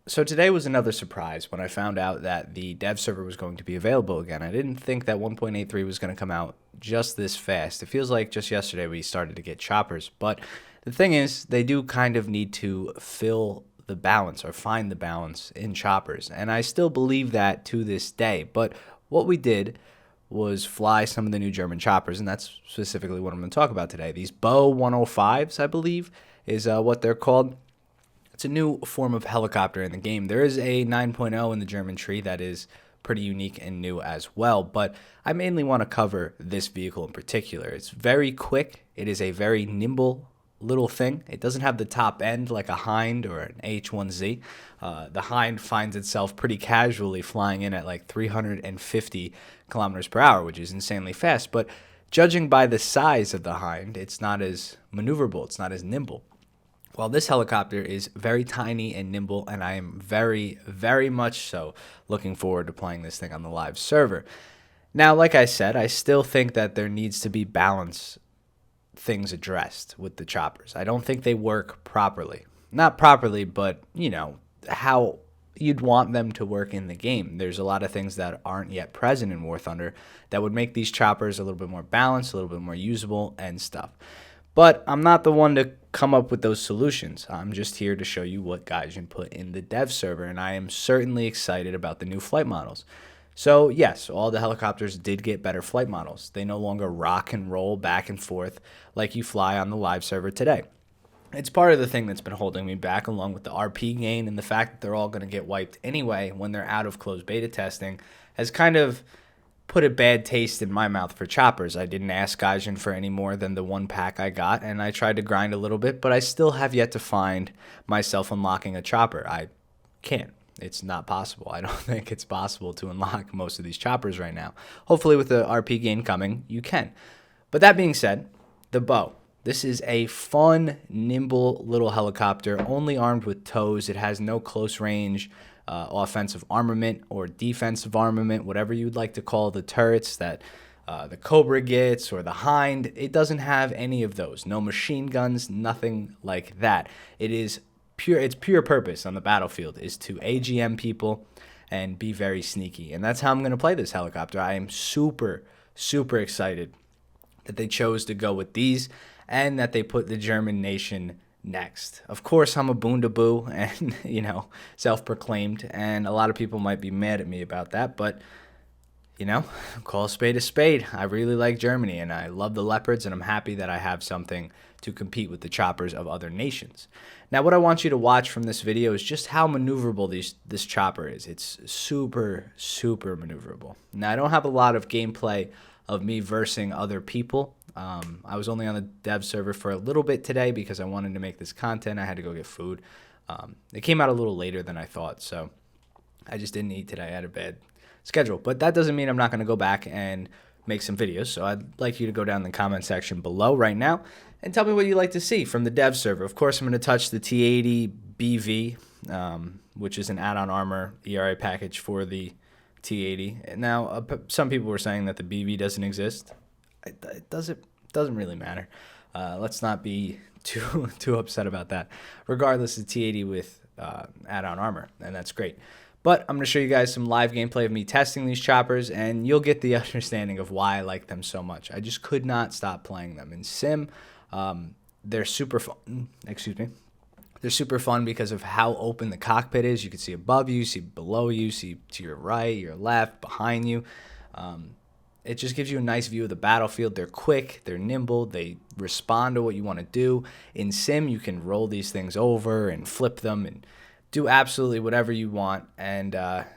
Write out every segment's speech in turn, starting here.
So today was another surprise when I found out that the dev server was going to be available again. I didn't think that 1.83 was going to come out just this fast. It feels like just yesterday we started to get choppers, but the thing is, they do kind of need to fill the balance or find the balance in choppers, and I still believe that to this day. But what we did was fly some of the new German choppers, and that's specifically what I'm going to talk about today. These Bo 105s, I believe, is what they're called. It's a new form of helicopter in the game. There is a 9.0 in the German tree that is pretty unique and new as well, but I mainly want to cover this vehicle in particular. It's very quick. It is a very nimble little thing. It doesn't have the top end like a Hind or an H1Z. The Hind finds itself pretty casually flying in at like 350 kilometers per hour, which is insanely fast, but judging by the size of the Hind, it's not as maneuverable. It's not as nimble. Well, this helicopter is very tiny and nimble, and I am very, very much so looking forward to playing this thing on the live server. Now, like I said, I still think that there needs to be balance things addressed with the choppers. I don't think they work properly. Not properly, but, how you'd want them to work in the game. There's a lot of things that aren't yet present in War Thunder that would make these choppers a little bit more balanced, a little bit more usable and stuff. But I'm not the one to come up with those solutions. I'm just here to show you what Gaijin put in the dev server, and I am certainly excited about the new flight models. So yes, all the helicopters did get better flight models. They no longer rock and roll back and forth like you fly on the live server today. It's part of the thing that's been holding me back, along with the RP gain and the fact that they're all going to get wiped anyway when they're out of closed beta testing, has kind of put a bad taste in my mouth for choppers. I didn't ask Gaijin for any more than the one pack I got, and I tried to grind a little bit, but I still have yet to find myself unlocking a chopper. I can't. It's not possible. I don't think it's possible to unlock most of these choppers right now. Hopefully with the RP gain coming, you can. But that being said, the Bo. This is a fun, nimble little helicopter, only armed with tows. It has no close range offensive armament or defensive armament, whatever you'd like to call the turrets that the Cobra gets or the Hind. It doesn't have any of those. No machine guns, nothing like that. Its pure purpose on the battlefield is to AGM people and be very sneaky. And that's how I'm going to play this helicopter. I am super, super excited that they chose to go with these and that they put the German nation next. Of course, I'm a boondaboo and, self-proclaimed, and a lot of people might be mad at me about that, but, call a spade a spade. I really like Germany, and I love the Leopards, and I'm happy that I have something to compete with the choppers of other nations. Now, what I want you to watch from this video is just how maneuverable this chopper is. It's super, super maneuverable. Now, I don't have a lot of gameplay of me versing other people. I was only on the dev server for a little bit today because I wanted to make this content. I had to go get food. It came out a little later than I thought, so I just didn't eat today. I had a bad schedule. But that doesn't mean I'm not going to go back and make some videos. So I'd like you to go down in the comment section below right now and tell me what you'd like to see from the dev server. Of course, I'm going to touch the T80 BV, which is an add-on armor ERA package for the T80. Now, some people were saying that the BV doesn't exist. It doesn't really matter. Let's not be too upset about that. Regardless, the T80 with add-on armor, and that's great. But I'm going to show you guys some live gameplay of me testing these choppers, and you'll get the understanding of why I like them so much. I just could not stop playing them. In Sim, they're super fun. They're super fun because of how open the cockpit is. You can see above you, see below you, see to your right, your left, behind you. It just gives you a nice view of the battlefield. They're quick, they're nimble, they respond to what you want to do. In Sim, you can roll these things over and flip them and do absolutely whatever you want, and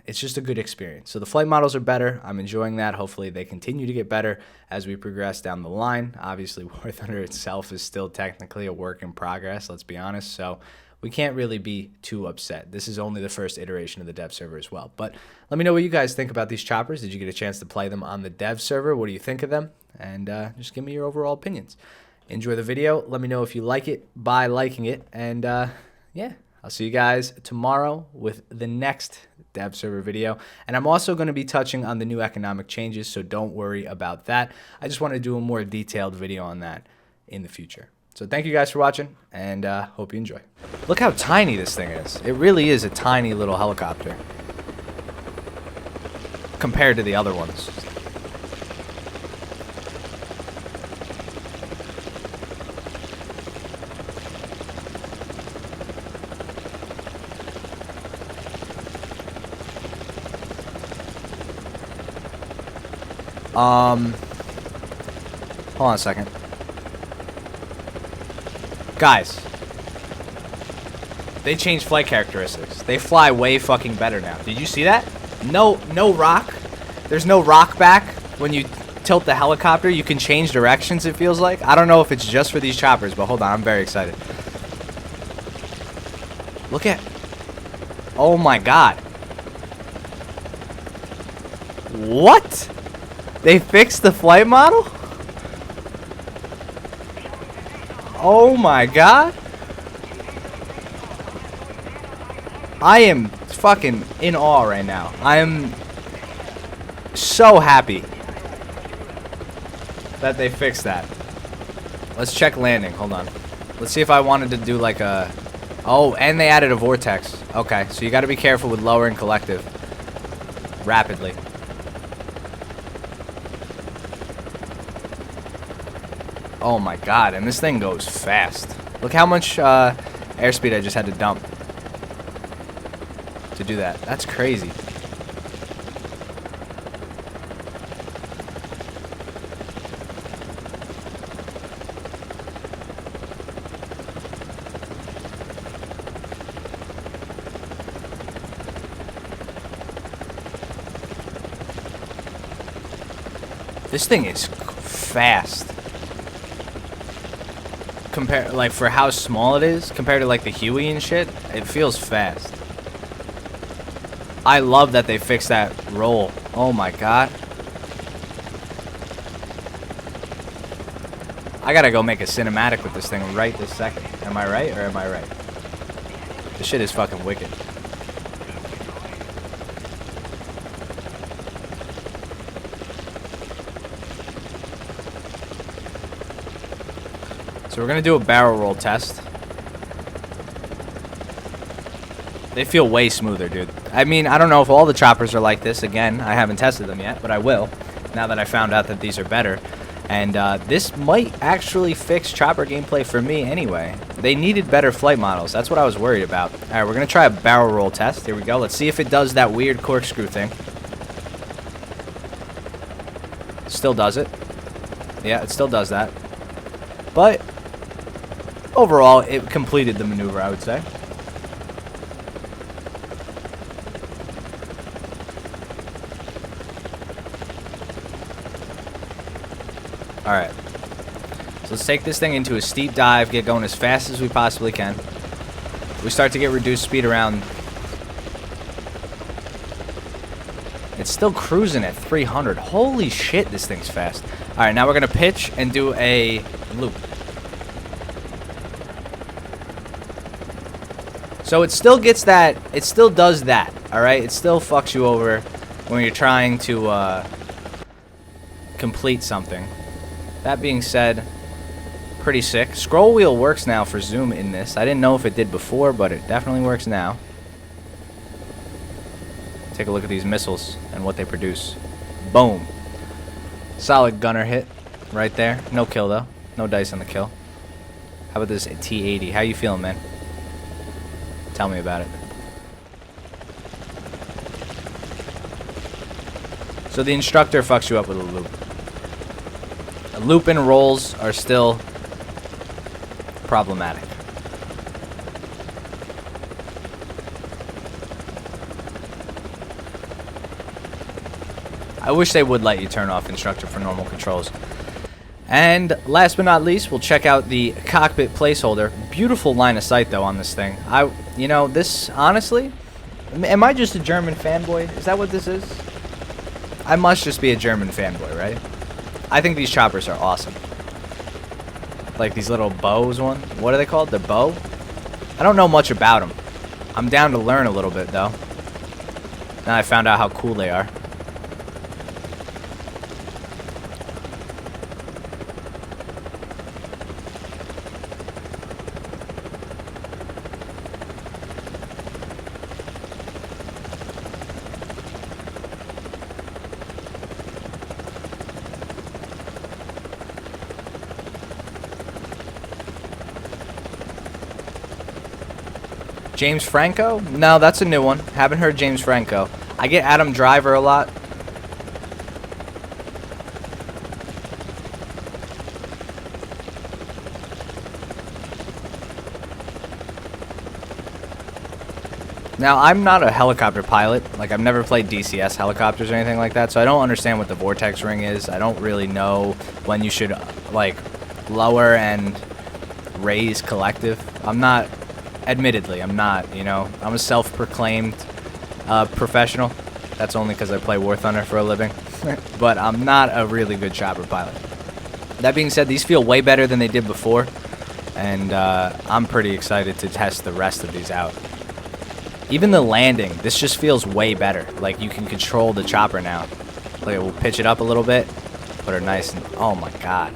it's just a good experience. So the flight models are better. I'm enjoying that. Hopefully they continue to get better as we progress down the line. Obviously, War Thunder itself is still technically a work in progress, let's be honest, so we can't really be too upset. This is only the first iteration of the dev server as well. But let me know what you guys think about these choppers. Did you get a chance to play them on the dev server? What do you think of them? And just give me your overall opinions. Enjoy the video. Let me know if you like it by liking it. And yeah, I'll see you guys tomorrow with the next dev server video. And I'm also going to be touching on the new economic changes, so don't worry about that. I just want to do a more detailed video on that in the future. So thank you guys for watching, and hope you enjoy. Look how tiny this thing is. It really is a tiny little helicopter compared to the other ones. Hold on a second. Guys, they changed flight characteristics. They fly way fucking better now. Did you see that? No rock. There's no rock back. When you tilt the helicopter, you can change directions, it feels like. I don't know if it's just for these choppers, but hold on, I'm very excited. Look at... Oh my god. What? They fixed the flight model? Oh my god. I am fucking in awe right now. I am so happy that they fixed that. Let's check landing. Hold on. Let's see if I wanted to do like a... Oh, and they added a vortex. Okay, so you got to be careful with lowering collective rapidly. Oh my god, and this thing goes fast. Look how much airspeed I just had to dump to do that. That's crazy. This thing is fast. Compare, like, for how small it is compared to like the Huey and shit, it feels fast. I love that they fixed that roll. Oh my god. I gotta go make a cinematic with this thing right this second. Am I right or am I right? This shit is fucking wicked. So we're going to do a barrel roll test. They feel way smoother, dude. I mean, I don't know if all the choppers are like this. Again, I haven't tested them yet, but I will, now that I found out that these are better. And this might actually fix chopper gameplay for me anyway. They needed better flight models. That's what I was worried about. All right, we're going to try a barrel roll test. Here we go. Let's see if it does that weird corkscrew thing. Still does it. Yeah, it still does that. But... overall, it completed the maneuver, I would say. Alright. So let's take this thing into a steep dive, get going as fast as we possibly can. We start to get reduced speed around... It's still cruising at 300. Holy shit, this thing's fast. Alright, now we're going to pitch and do a loop. So it still gets that, it still does that, alright? It still fucks you over when you're trying to complete something. That being said, pretty sick. Scroll wheel works now for zoom in this. I didn't know if it did before, but it definitely works now. Take a look at these missiles and what they produce. Boom. Solid gunner hit right there. No kill though. No dice on the kill. How about this T-80? How you feeling, man? Tell me about it. So the instructor fucks you up with a loop. A loop and rolls are still problematic. I wish they would let you turn off instructor for normal controls. And last but not least, we'll check out the cockpit placeholder. Beautiful line of sight though on this thing. You know, this honestly, am I just a German fanboy? Is that what this is? I must just be a German fanboy, right? I think these choppers are awesome. Like these little bows one. What are they called? The bow? I don't know much about them. I'm down to learn a little bit though. Now I found out how cool they are. James Franco? No, that's a new one. Haven't heard James Franco. I get Adam Driver a lot. Now, I'm not a helicopter pilot. Like, I've never played DCS helicopters or anything like that, so I don't understand what the vortex ring is. I don't really know when you should, like, lower and raise collective. I'm not, admittedly, I'm not, you know. I'm a self-proclaimed professional. That's only because I play War Thunder for a living. But I'm not a really good chopper pilot. That being said, these feel way better than they did before, and I'm pretty excited to test the rest of these out. Even the landing, this just feels way better. Like, you can control the chopper now. Like, we'll pitch it up a little bit, put her nice and, oh my god.